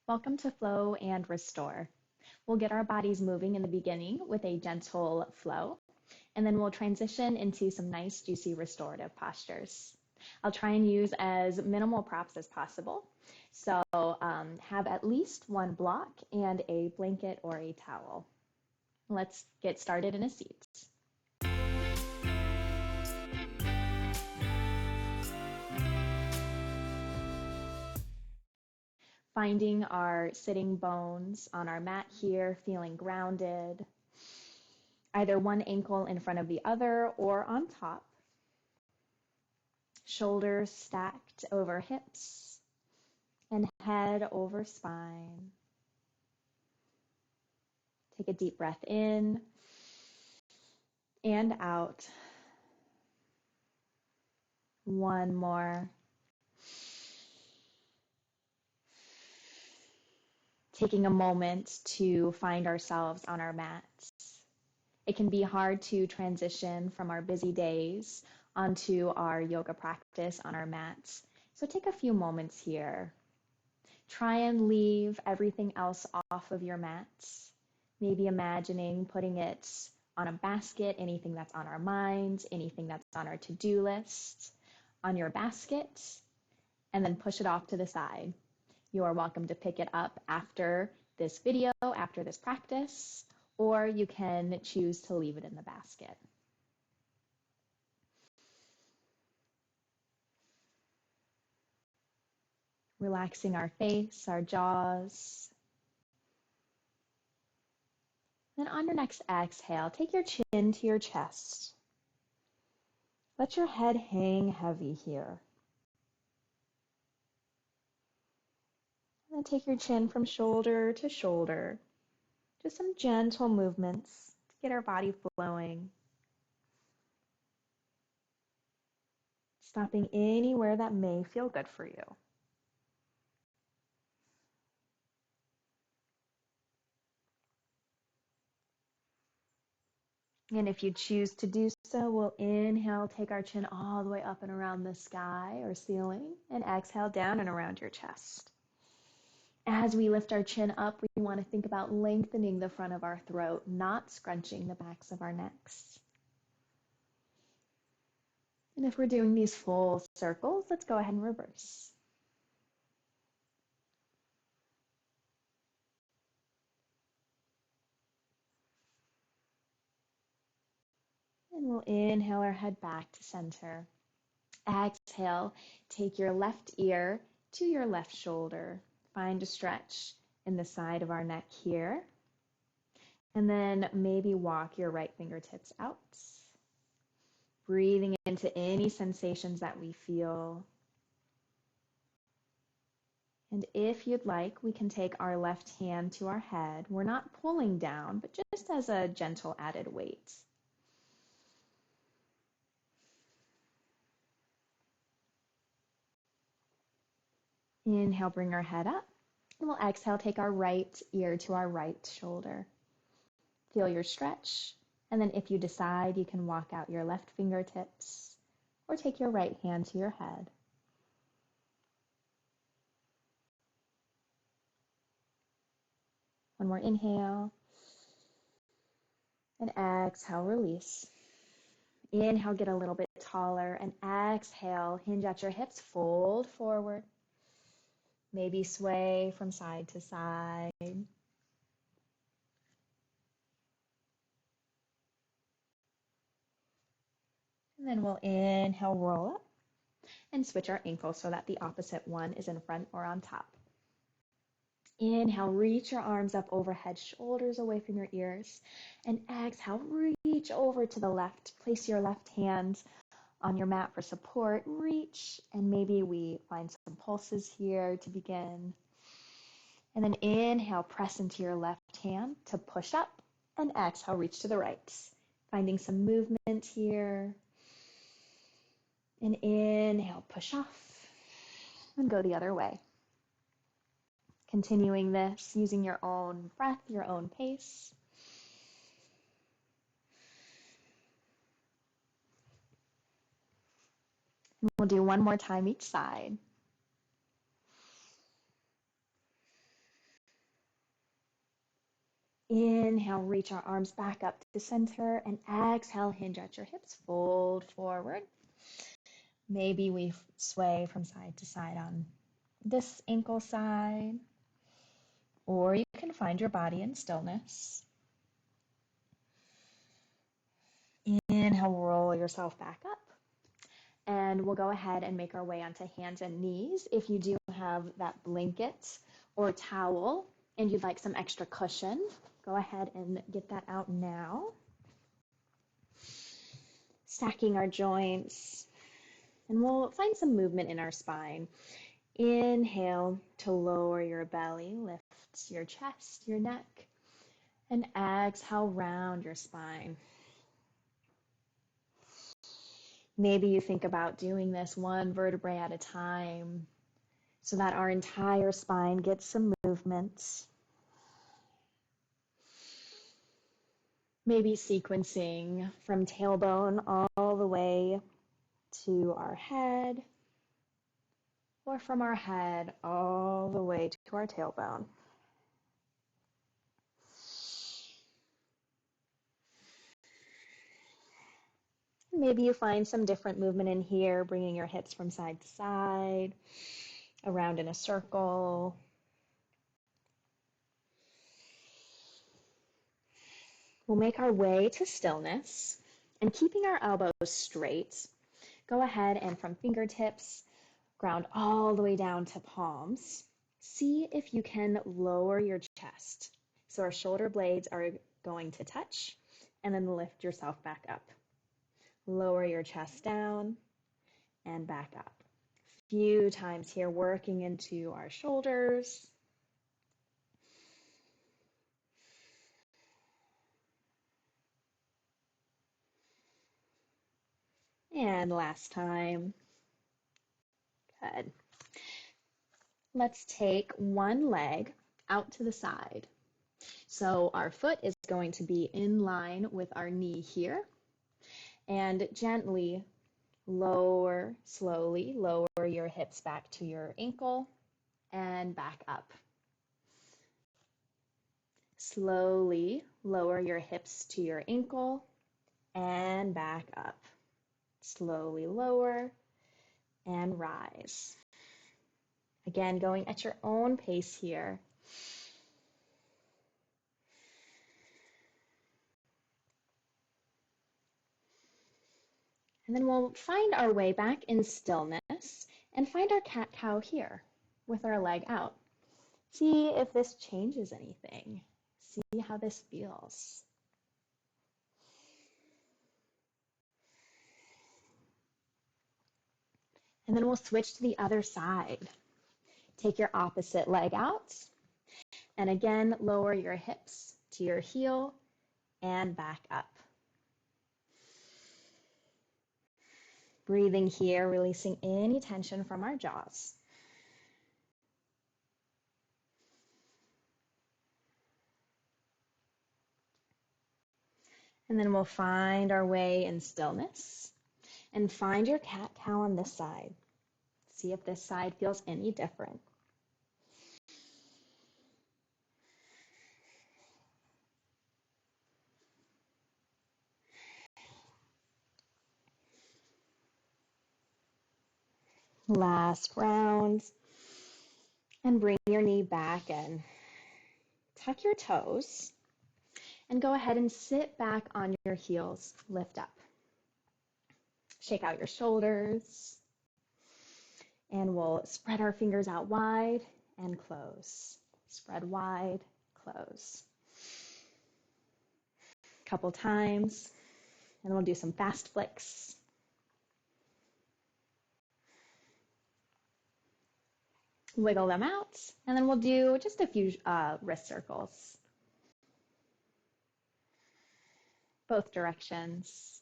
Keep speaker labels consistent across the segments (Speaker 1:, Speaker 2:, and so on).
Speaker 1: Welcome to Flow and Restore. We'll get our bodies moving in the beginning with a gentle flow, and then we'll transition into some nice, juicy restorative postures. I'll try and use as minimal props as possible. So have at least one block and a blanket or a towel. Let's get started in a seat. Finding our sitting bones on our mat here, feeling grounded, either one ankle in front of the other or on top. Shoulders stacked over hips and head over spine. Take a deep breath in and out. One more. Taking a moment to find ourselves on our mats. It can be hard to transition from our busy days onto our yoga practice on our mats. So take a few moments here. Try and leave everything else off of your mats. Maybe imagining putting it on a basket, anything that's on our minds, anything that's on our to-do list, on your basket, and then push it off to the side. You are welcome to pick it up after this video, after this practice, or you can choose to leave it in the basket. Relaxing our face, our jaws. Then on your next exhale, take your chin to your chest. Let your head hang heavy here. And then take your chin from shoulder to shoulder. Just some gentle movements to get our body flowing. Stopping anywhere that may feel good for you. And if you choose to do so, we'll inhale, take our chin all the way up and around the sky or ceiling, and exhale down and around your chest. As we lift our chin up, we want to think about lengthening the front of our throat, not scrunching the backs of our necks. And if we're doing these full circles, let's go ahead and reverse. And we'll inhale our head back to center. Exhale, take your left ear to your left shoulder. Find a stretch in the side of our neck here. And then maybe walk your right fingertips out. Breathing into any sensations that we feel. And if you'd like, we can take our left hand to our head. We're not pulling down, but just as a gentle added weight. Inhale, bring our head up. And we'll exhale, take our right ear to our right shoulder. Feel your stretch. And then if you decide, you can walk out your left fingertips or take your right hand to your head. One more inhale. And exhale, release. Inhale, get a little bit taller. And exhale, hinge at your hips, fold forward. Maybe sway from side to side. And then we'll inhale, roll up, and switch our ankles so that the opposite one is in front or on top. Inhale, reach your arms up overhead, shoulders away from your ears. And exhale, reach over to the left. Place your left hand on your mat for support. Reach, and maybe we find some pulses here to begin. And then inhale, press into your left hand to push up. And exhale, reach to the right. Finding some movement here. And inhale, push off. And go the other way. Continuing this, using your own breath, your own pace. And we'll do one more time each side. Inhale, reach our arms back up to center, and exhale, hinge at your hips, fold forward. Maybe we sway from side to side on this ankle side, or you can find your body in stillness. Inhale, roll yourself back up. And we'll go ahead and make our way onto hands and knees. If you do have that blanket or towel and you'd like some extra cushion, go ahead and get that out now. Stacking our joints, and we'll find some movement in our spine. Inhale to lower your belly, lift your chest, your neck, and exhale, round your spine. Maybe you think about doing this one vertebrae at a time so that our entire spine gets some movement. Maybe sequencing from tailbone all the way to our head, or from our head all the way to our tailbone. Maybe you find some different movement in here, bringing your hips from side to side, around in a circle. We'll make our way to stillness, and keeping our elbows straight, go ahead and from fingertips, ground all the way down to palms. See if you can lower your chest. So our shoulder blades are going to touch, and then lift yourself back up. Lower your chest down and back up. Few times here, working into our shoulders. And last time. Good. Let's take one leg out to the side. So our foot is going to be in line with our knee here. And gently slowly lower your hips back to your ankle and back up. Slowly lower your hips to your ankle and back up. Slowly lower and rise. Again, going at your own pace here. And then we'll find our way back in stillness and find our cat-cow here with our leg out. See if this changes anything. See how this feels. And then we'll switch to the other side. Take your opposite leg out. And again, lower your hips to your heel and back up. Breathing here, releasing any tension from our jaws. And then we'll find our way in stillness and find your cat-cow on this side. See if this side feels any different. Last round. And bring your knee back and tuck your toes. And go ahead and sit back on your heels. Lift up. Shake out your shoulders. And we'll spread our fingers out wide and close. Spread wide, close. Couple times. And we'll do some fast flicks. Wiggle them out, and then we'll do just a few wrist circles. Both directions.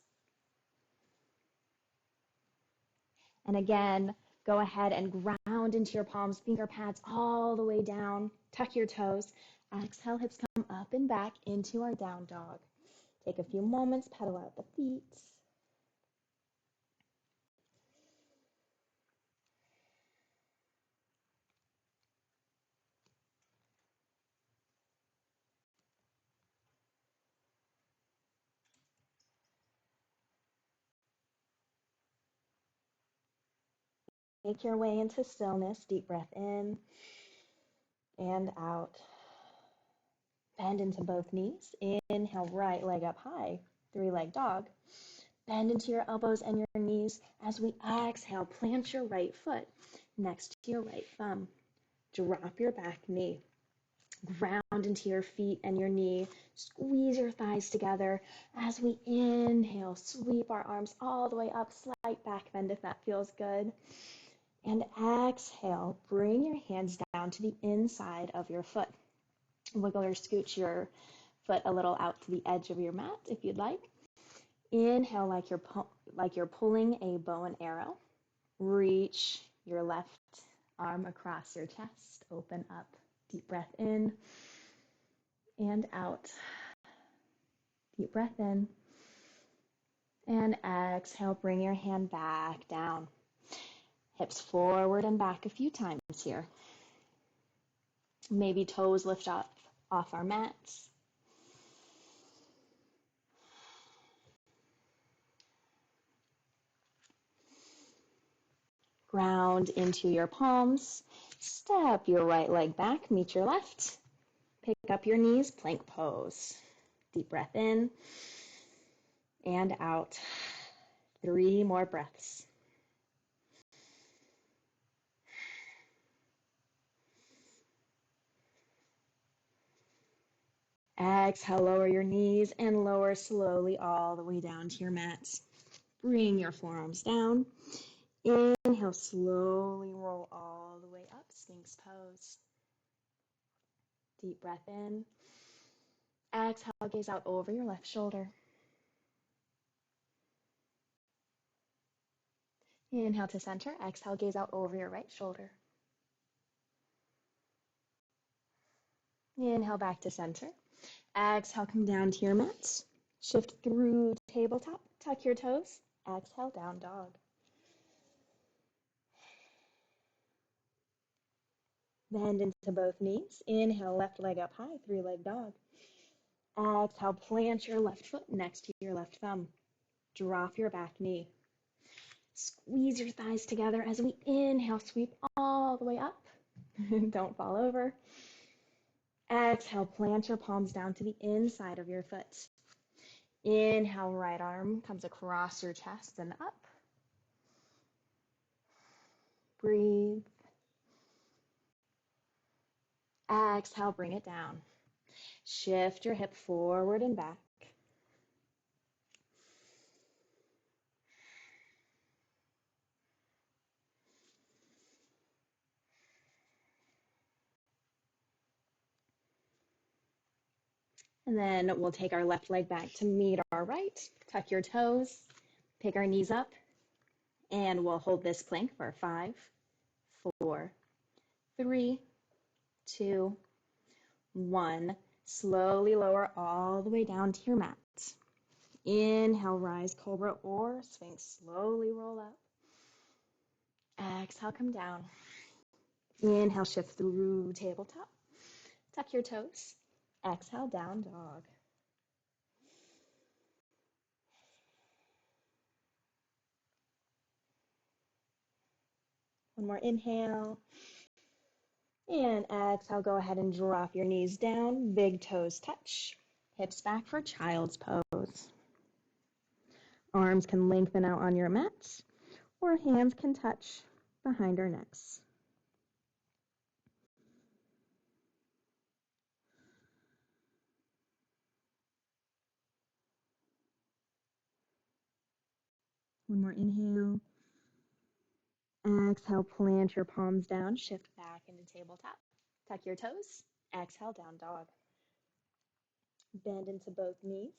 Speaker 1: And again, go ahead and ground into your palms, finger pads all the way down. Tuck your toes. Exhale, hips come up and back into our down dog. Take a few moments, pedal out the feet.
Speaker 2: Make your way into stillness. Deep breath in and out. Bend into both knees. Inhale, right leg up high, three-leg dog. Bend into your elbows and your knees. As we exhale, plant your right foot next to your right thumb. Drop your back knee. Ground into your feet and your knee. Squeeze your thighs together. As we inhale, sweep our arms all the way up. Slight back bend if that feels good. And exhale, bring your hands down to the inside of your foot. Wiggle or scooch your foot a little out to the edge of your mat if you'd like. Inhale like you're pulling a bow and arrow. Reach your left arm across your chest. Open up. Deep breath in and out. Deep breath in. And exhale, bring your hand back down. Hips forward and back a few times here. Maybe toes lift up off our mats. Ground into your palms. Step your right leg back, meet your left. Pick up your knees, plank pose. Deep breath in and out. 3 more breaths. Exhale, lower your knees and lower slowly all the way down to your mat. Bring your forearms down. Inhale, slowly roll all the way up, Sphinx pose. Deep breath in. Exhale, gaze out over your left shoulder. Inhale to center. Exhale, gaze out over your right shoulder. Inhale back to center. Exhale, come down to your mat. Shift through tabletop. Tuck your toes. Exhale, down dog. Bend into both knees. Inhale, left leg up high, 3-leg dog. Exhale, plant your left foot next to your left thumb. Drop your back knee. Squeeze your thighs together as we inhale, sweep all the way up. Don't fall over. Exhale, plant your palms down to the inside of your foot. Inhale, right arm comes across your chest and up. Breathe. Exhale, bring it down. Shift your hip forward and back. And then we'll take our left leg back to meet our right. Tuck your toes, pick our knees up, and we'll hold this plank for 5, 4, 3, 2, 1. Slowly lower all the way down to your mat. Inhale, rise, cobra or sphinx. Slowly roll up. Exhale, come down. Inhale, shift through tabletop. Tuck your toes. Exhale, down dog. One more inhale. And exhale, go ahead and drop your knees down. Big toes touch. Hips back for child's pose. Arms can lengthen out on your mat, or hands can touch behind our necks. One more inhale. Exhale, plant your palms down, shift back into tabletop. Tuck your toes. Exhale, down dog. Bend into both knees.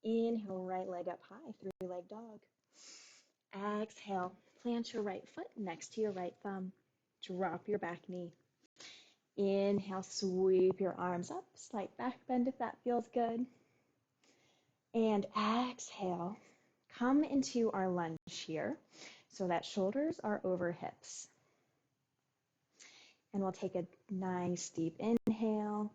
Speaker 2: Inhale, right leg up high, 3-leg dog. Exhale, plant your right foot next to your right thumb. Drop your back knee. Inhale, sweep your arms up, slight back bend if that feels good. And exhale, come into our lunge here so that shoulders are over hips. And we'll take a nice deep inhale.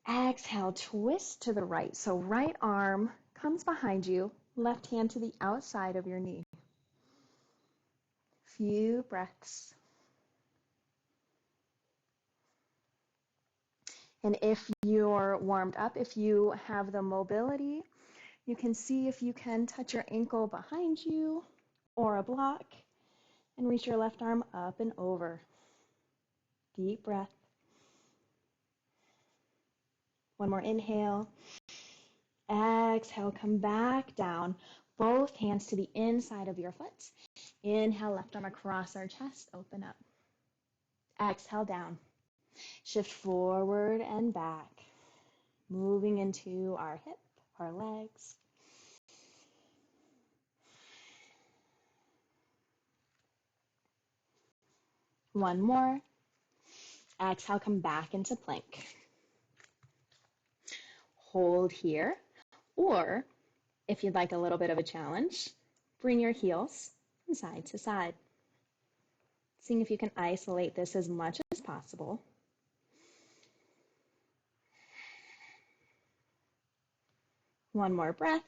Speaker 2: Exhale, twist to the right. So right arm comes behind you, left hand to the outside of your knee.
Speaker 1: few breaths. And if you're warmed up, if you have the mobility, you can see if you can touch your ankle behind you or a block and reach your left arm up and over. Deep breath. One more inhale. Exhale, come back down. Both hands to the inside of your foot. Inhale, left arm across our chest, open up. Exhale, down. Shift forward and back. Moving into our hip, our legs. One more. Exhale, come back into plank. Hold here, or if you'd like a little bit of a challenge, bring your heels from side to side. Seeing if you can isolate this as much as possible. One more breath.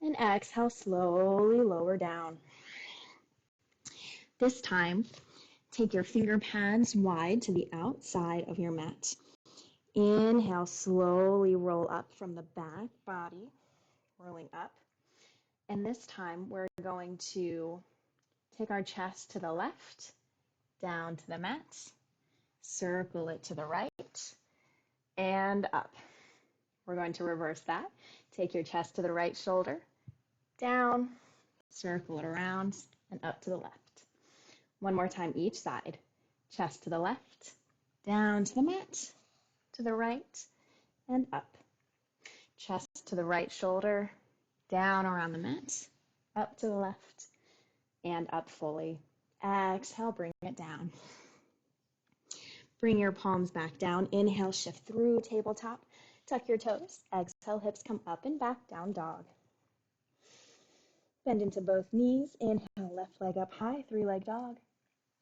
Speaker 1: And exhale, slowly lower down. This time, take your finger pads wide to the outside of your mat. Inhale, slowly roll up from the back body, rolling up. And this time, we're going to take our chest to the left, down to the mat, circle it to the right, and up. We're going to reverse that. Take your chest to the right shoulder, down, circle it around, and up to the left. One more time each side. Chest to the left, down to the mat, to the right, and up. Chest to the right shoulder, down around the mat, up to the left, and up fully. Exhale, bring it down. Bring your palms back down. Inhale, shift through tabletop. Tuck your toes. Exhale, hips come up and back, down dog. Bend into both knees. Inhale, left leg up high, three-leg dog.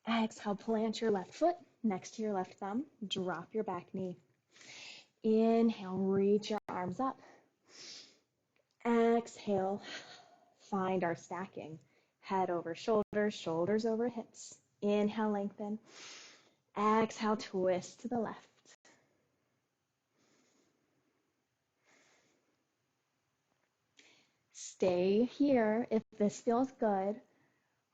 Speaker 1: Exhale, plant your left foot next to your left thumb. Drop your back knee. Inhale, reach your arms up. Exhale, find our stacking. Head over shoulders, shoulders over hips. Inhale, lengthen. Exhale, twist to the left. Stay here if this feels good,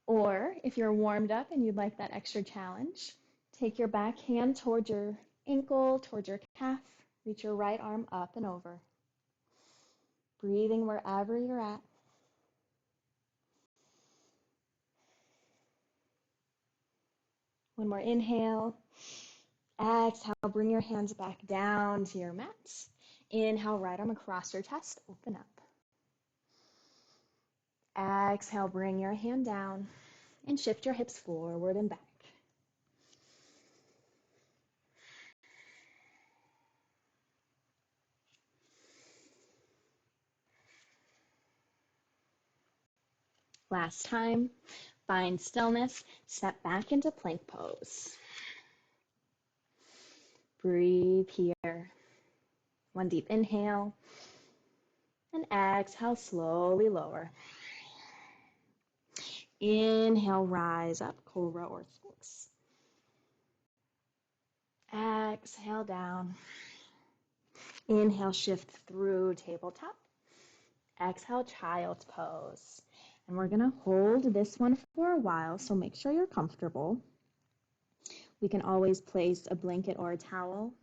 Speaker 1: or if you're warmed up and you'd like that extra challenge, take your back hand towards your ankle, towards your calf, reach your right arm up and over. Breathing wherever you're at. One more inhale. Exhale, bring your hands back down to your mat. Inhale, right arm across your chest, open up. Exhale, bring your hand down and shift your hips forward and back. Last time, find stillness, step back into plank pose. Breathe here. One deep inhale, and exhale, slowly lower. Inhale, rise up, cobra or sphinx. Exhale, down. Inhale, shift through tabletop. Exhale, child's pose. And we're going to hold this one for a while, so make sure you're comfortable. We can always place a blanket or a towel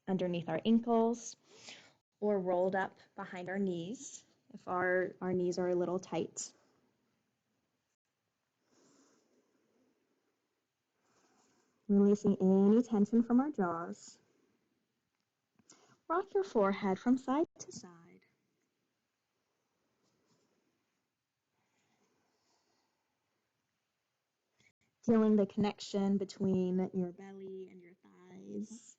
Speaker 1: underneath our ankles or rolled up behind our knees if our knees are a little tight. Releasing any tension from our jaws. Rock your forehead from side to side. Feeling the connection between your belly and your thighs.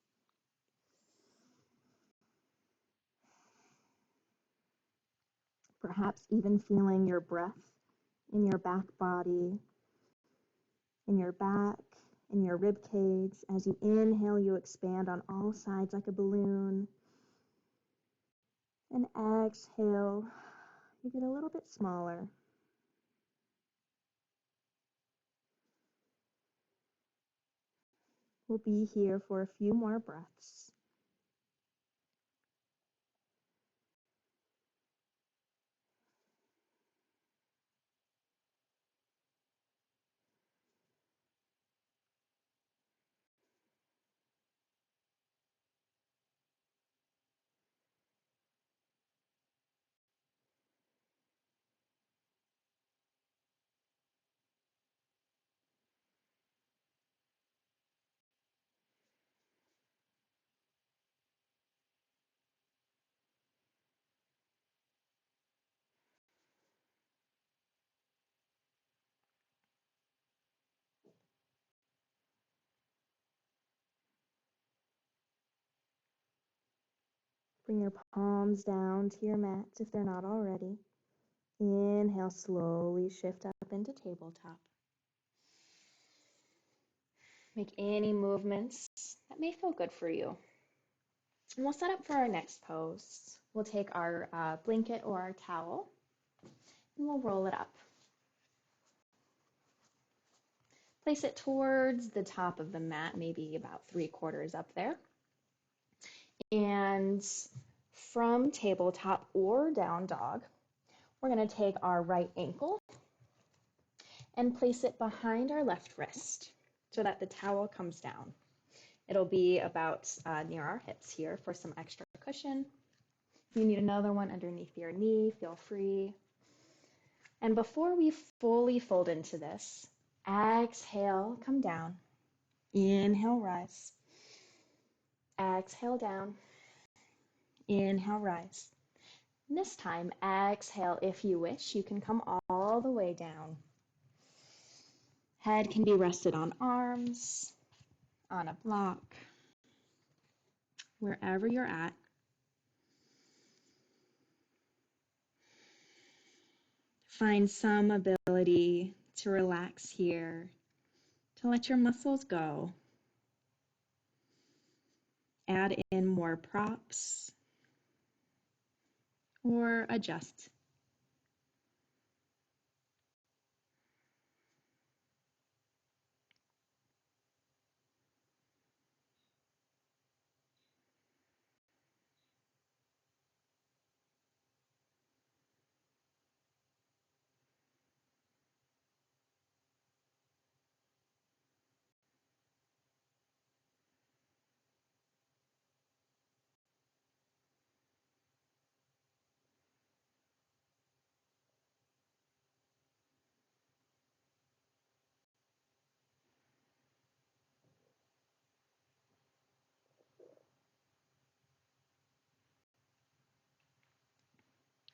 Speaker 1: Perhaps even feeling your breath in your back body, in your back, in your rib cage. As you inhale, you expand on all sides like a balloon. And exhale, you get a little bit smaller.
Speaker 2: We'll be here for a few more breaths. Bring your palms down to your mats if they're not already. Inhale, slowly shift up into tabletop. Make any movements that may feel good for you. And we'll set up for our next pose. We'll take our blanket or our towel and we'll roll it up. Place it towards the top of the mat, maybe about 3/4 up there. And from tabletop or down dog, we're going to take our right ankle and place it behind our left wrist so that the towel comes down. It'll be about near our hips here for some extra cushion. If you need another one underneath your knee, feel free. And before we fully fold into this, exhale, come down. Inhale, rise. Exhale, down. Inhale, rise. And this time, exhale, if you wish, you can come all the way down. Head can be rested on arms, on a block, wherever you're at. Find some ability to relax here, to let your muscles go. Add in more props or adjust.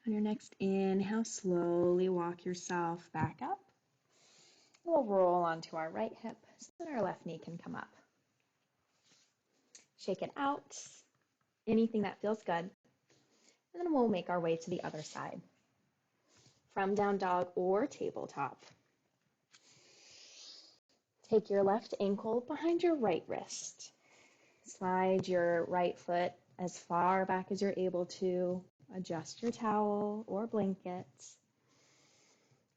Speaker 2: On your next inhale, slowly walk yourself back up. We'll roll onto our right hip so that our left knee can come up. Shake it out, anything that feels good. And then we'll make our way to the other side. From down dog or tabletop. Take your left ankle behind your right wrist. Slide your right foot as far back as you're able to. Adjust your towel or blanket.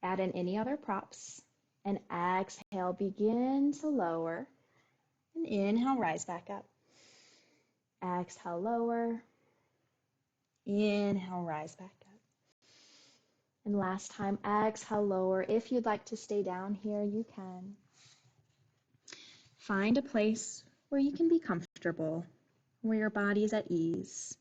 Speaker 2: Add in any other props. And exhale, begin to lower. And inhale, rise back up. Exhale, lower. Inhale, rise back up. And last time, exhale, lower. If you'd like to stay down here, you can. Find a place where you can be comfortable, where your body is at ease.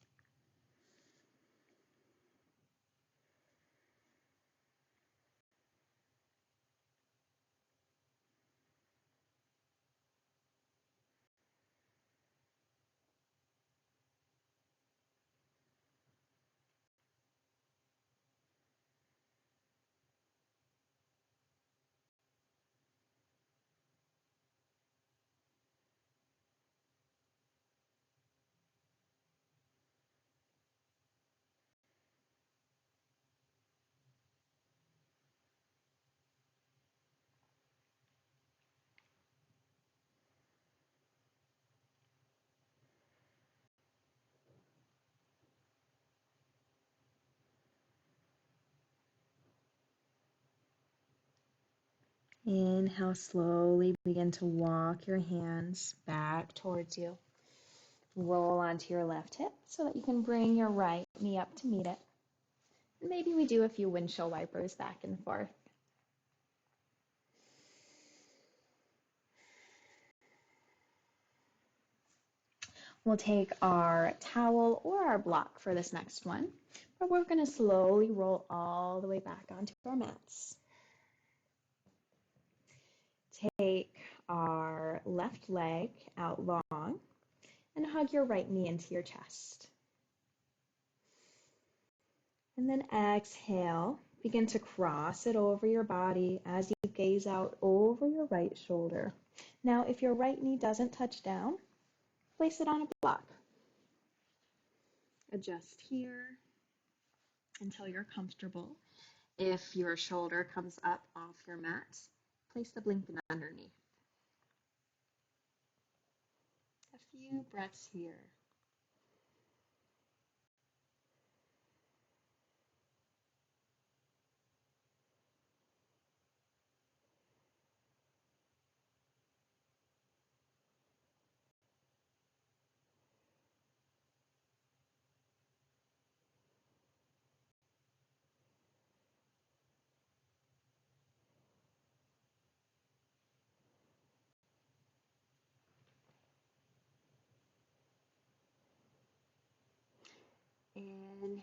Speaker 2: Inhale, slowly begin to walk your hands back towards you. Roll onto your left hip so that you can bring your right knee up to meet it. Maybe we do a few windshield wipers back and forth. We'll take our towel or our block for this next one, but we're going to slowly roll all the way back onto our mats. Take our left leg out long and hug your right knee into your chest. And then exhale, begin to cross it over your body as you gaze out over your right shoulder. Now, if your right knee doesn't touch down, place it on a block. Adjust here until you're comfortable. If your shoulder comes up off your mat, place the blanket underneath. A few breaths here. Inhale.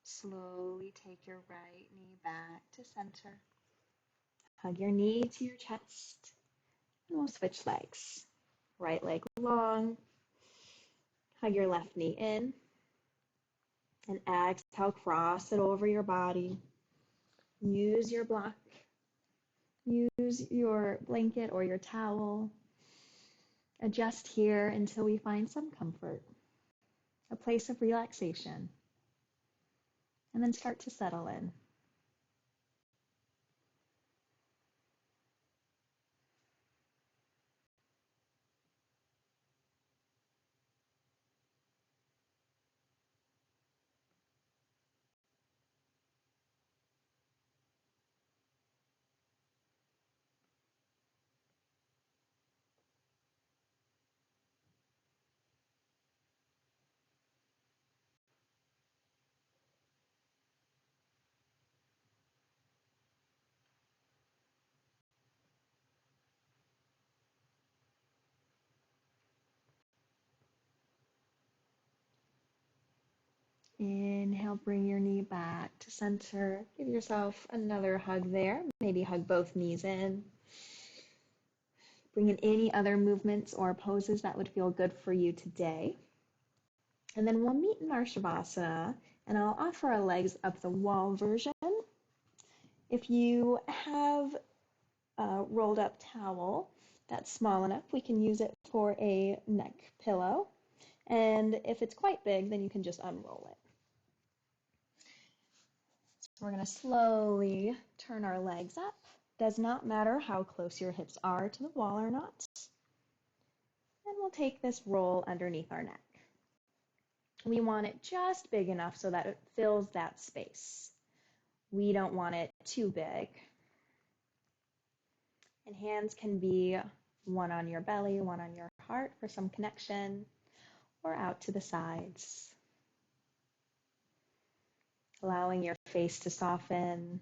Speaker 2: Slowly take your right knee back to center. Hug your knee to your chest. And we'll switch legs. Right leg long. Hug your left knee in. And exhale, cross it over your body. Use your block. Use your blanket or your towel. Adjust here until we find some comfort, a place of relaxation, and then start to settle in. Inhale, bring your knee back to center. Give yourself another hug there. Maybe hug both knees in. Bring in any other movements or poses that would feel good for you today. And then we'll meet in our Shavasana, and I'll offer a legs up the wall version. If you have a rolled up towel that's small enough, we can use it for a neck pillow. And if it's quite big, then you can just unroll it. So we're going to slowly turn our legs up. Does not matter how close your hips are to the wall or not. And we'll take this roll underneath our neck. We want it just big enough so that it fills that space. We don't want it too big. And hands can be one on your belly, one on your heart for some connection, or out to the sides. Allowing your face to soften,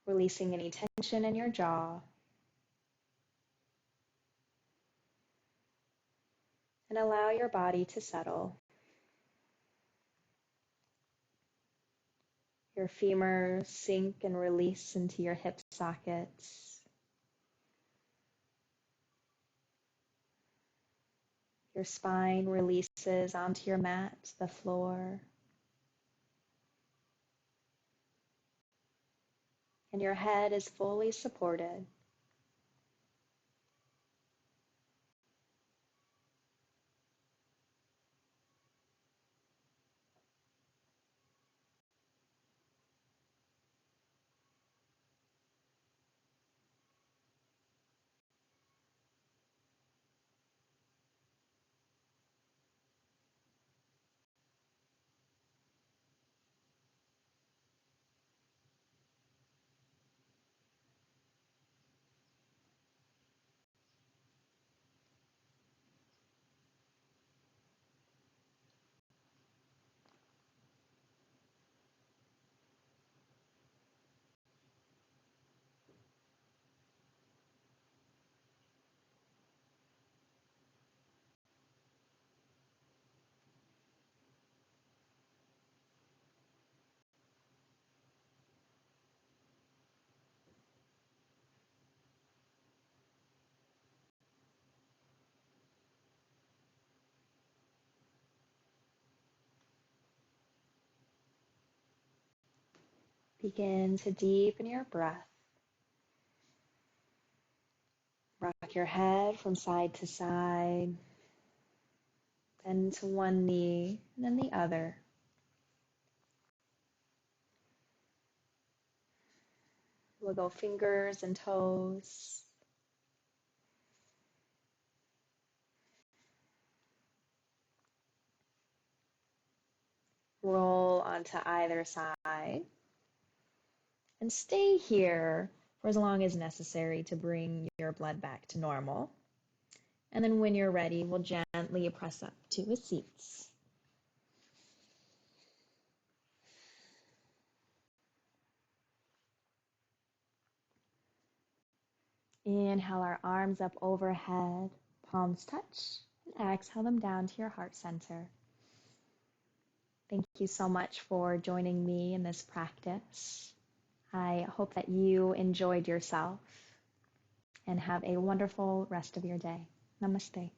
Speaker 2: releasing any tension in your jaw, and allow your body to settle. Your femur sink and release into your hip sockets. Your spine releases onto your mat, the floor. And your head is fully supported.
Speaker 1: Begin to deepen your breath. Rock your head from side to side, then to one knee, and then the other. Wiggle fingers and toes. Roll onto either side. And stay here for as long as necessary to bring your blood back to normal. And then when you're ready, we'll gently press up to a seat. Inhale our arms up overhead, palms touch, and exhale them down to your heart center. Thank you so much for joining me in this practice. I hope that you enjoyed yourself and have a wonderful rest of your day. Namaste.